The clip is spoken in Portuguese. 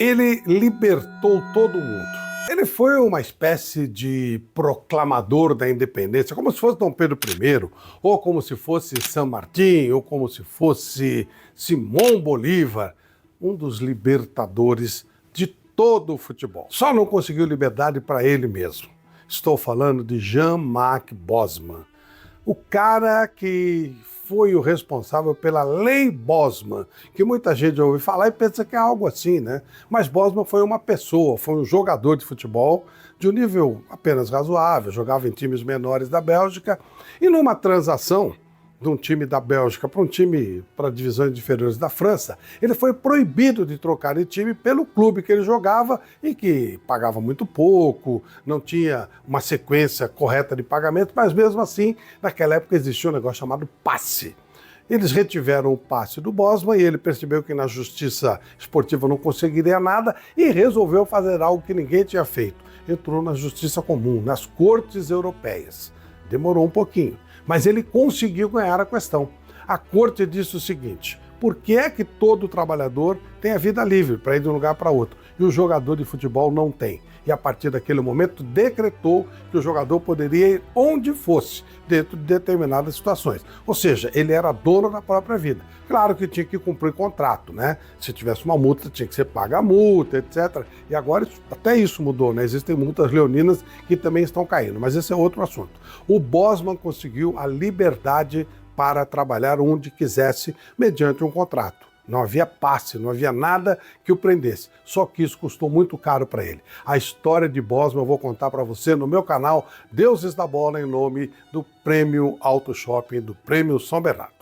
Ele libertou todo mundo. Ele foi uma espécie de proclamador da independência, como se fosse Dom Pedro I, ou como se fosse San Martín, ou como se fosse Simão Bolívar, um dos libertadores de todo o futebol. Só não conseguiu liberdade para ele mesmo. Estou falando de Jean-Marc Bosman, o cara que foi o responsável pela Lei Bosman, que muita gente ouve falar e pensa que é algo assim, né? Mas Bosman foi uma pessoa, foi um jogador de futebol de um nível apenas razoável, jogava em times menores da Bélgica, e numa transação de um time da Bélgica para um time para divisões inferiores da França, ele foi proibido de trocar de time pelo clube que ele jogava e que pagava muito pouco, não tinha uma sequência correta de pagamento, mas mesmo assim, naquela época existia um negócio chamado passe. Eles retiveram o passe do Bosman e ele percebeu que na justiça esportiva não conseguiria nada e resolveu fazer algo que ninguém tinha feito. Entrou na justiça comum, nas cortes europeias. Demorou um pouquinho, mas ele conseguiu ganhar a questão. A corte disse o seguinte: por que é que todo trabalhador tem a vida livre para ir de um lugar para outro e o jogador de futebol não tem? E a partir daquele momento decretou que o jogador poderia ir onde fosse, dentro de determinadas situações. Ou seja, ele era dono da própria vida. Claro que tinha que cumprir contrato, né? Se tivesse uma multa, tinha que ser paga a multa, etc. E agora até isso mudou, né? Existem multas leoninas que também estão caindo, mas esse é outro assunto. O Bosman conseguiu a liberdade para trabalhar onde quisesse, mediante um contrato. Não havia passe, não havia nada que o prendesse. Só que isso custou muito caro para ele. A história de Bosman eu vou contar para você no meu canal Deuses da Bola, em nome do Prêmio Auto Shopping, do Prêmio São Bernardo.